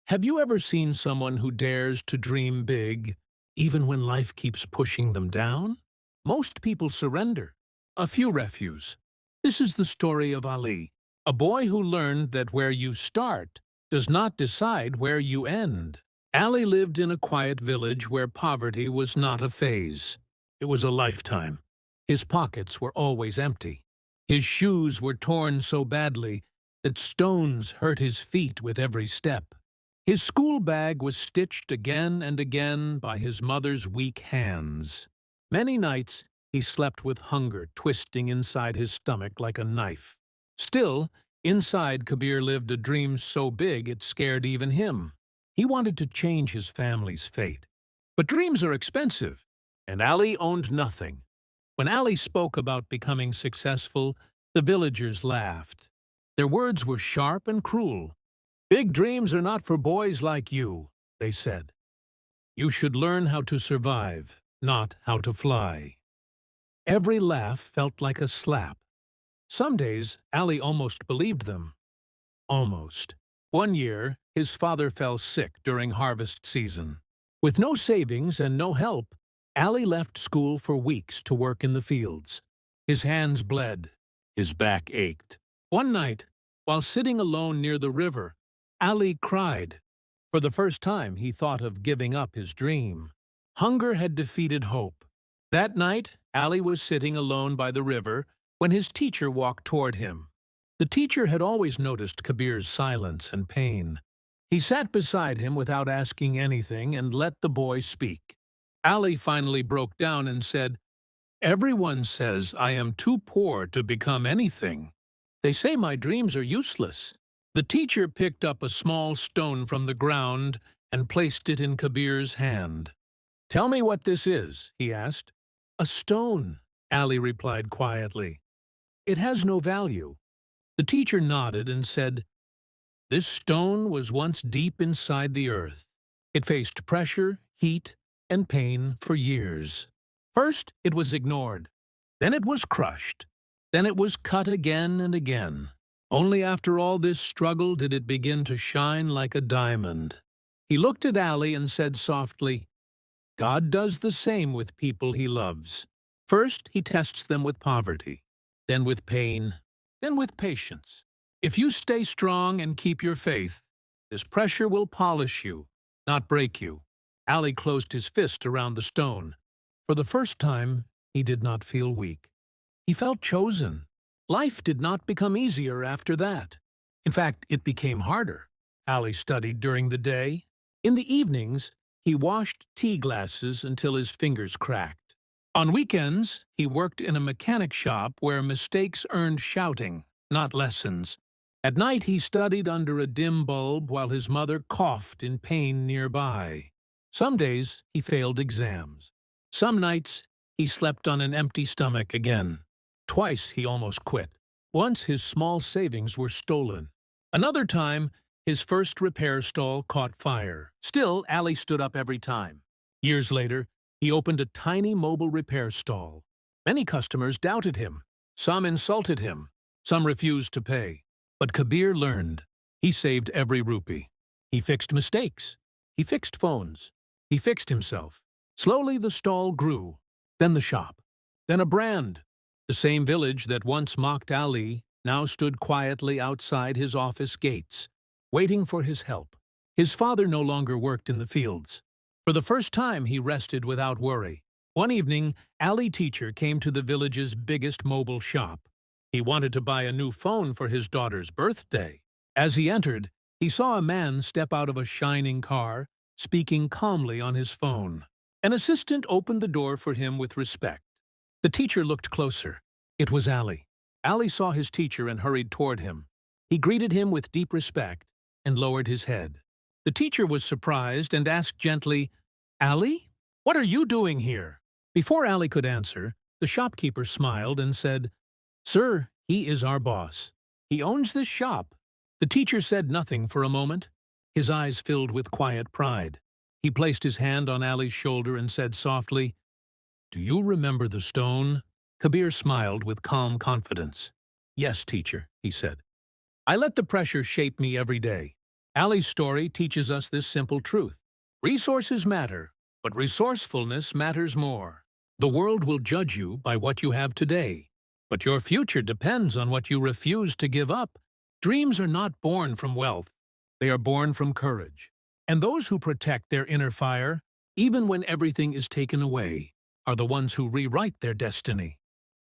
Have you ever seen someone who dares to dream big, even when life keeps pushing them down? Most people surrender. A few refuse. This is the story of Ali, a boy who learned that where you start does not decide where you end. Ali lived in a quiet village where poverty was not a phase. It was a lifetime. His pockets were always empty. His shoes were torn so badly that stones hurt his feet with every step. His school bag was stitched again and again by his mother's weak hands. Many nights he slept with hunger twisting inside his stomach like a knife. Still, inside Kabir lived a dream so big it scared even him. He wanted to change his family's fate. But dreams are expensive, and Ali owned nothing. When Ali spoke about becoming successful, the villagers laughed. Their words were sharp and cruel. "Big dreams are not for boys like you," they said. "You should learn how to survive, not how to fly." Every laugh felt like a slap. Some days, Ali almost believed them. Almost. One year, his father fell sick during harvest season. With no savings and no help, Ali left school for weeks to work in the fields. His hands bled. His back ached. One night, while sitting alone near the river, Ali cried. For the first time, he thought of giving up his dream. Hunger had defeated hope. That night, Ali was sitting alone by the river when his teacher walked toward him. The teacher had always noticed Kabir's silence and pain. He sat beside him without asking anything and let the boy speak. Ali finally broke down and said, "Everyone says I am too poor to become anything. They say my dreams are useless." The teacher picked up a small stone from the ground and placed it in Kabir's hand. "Tell me what this is," he asked. "A stone," Ali replied quietly. "It has no value." The teacher nodded and said, "This stone was once deep inside the earth. It faced pressure, heat, and pain for years. First, it was ignored. Then it was crushed. Then it was cut again and again. Only after all this struggle did it begin to shine like a diamond." He looked at Ali and said softly, "God does the same with people he loves. First, he tests them with poverty, then with pain, then with patience. If you stay strong and keep your faith, this pressure will polish you, not break you." Ali closed his fist around the stone. For the first time, he did not feel weak. He felt chosen. Life did not become easier after that. In fact, it became harder. Ali studied during the day. In the evenings, he washed tea glasses until his fingers cracked. On weekends, he worked in a mechanic shop where mistakes earned shouting, not lessons. At night, he studied under a dim bulb while his mother coughed in pain nearby. Some days, he failed exams. Some nights, he slept on an empty stomach again. Twice he almost quit. Once his small savings were stolen. Another time, his first repair stall caught fire. Still, Ali stood up every time. Years later, he opened a tiny mobile repair stall. Many customers doubted him. Some insulted him. Some refused to pay. But Kabir learned. He saved every rupee. He fixed mistakes. He fixed phones. He fixed himself. Slowly the stall grew. Then the shop. Then a brand. The same village that once mocked Ali now stood quietly outside his office gates, waiting for his help. His father no longer worked in the fields. For the first time, he rested without worry. One evening, Ali teacher came to the village's biggest mobile shop. He wanted to buy a new phone for his daughter's birthday. As he entered, he saw a man step out of a shining car, speaking calmly on his phone. An assistant opened the door for him with respect. The teacher looked closer. It was Ali. Ali saw his teacher and hurried toward him. He greeted him with deep respect and lowered his head. The teacher was surprised and asked gently, "Ali, what are you doing here?" Before Ali could answer, the shopkeeper smiled and said, "Sir, he is our boss. He owns this shop." The teacher said nothing for a moment. His eyes filled with quiet pride. He placed his hand on Ali's shoulder and said softly, "Do you remember the stone?" Kabir smiled with calm confidence. "Yes, teacher," he said. "I let the pressure shape me every day. Allie's story teaches us this simple truth. Resources matter, but resourcefulness matters more. The world will judge you by what you have today, but your future depends on what you refuse to give up. Dreams are not born from wealth. They are born from courage. And those who protect their inner fire, even when everything is taken away, are the ones who rewrite their destiny.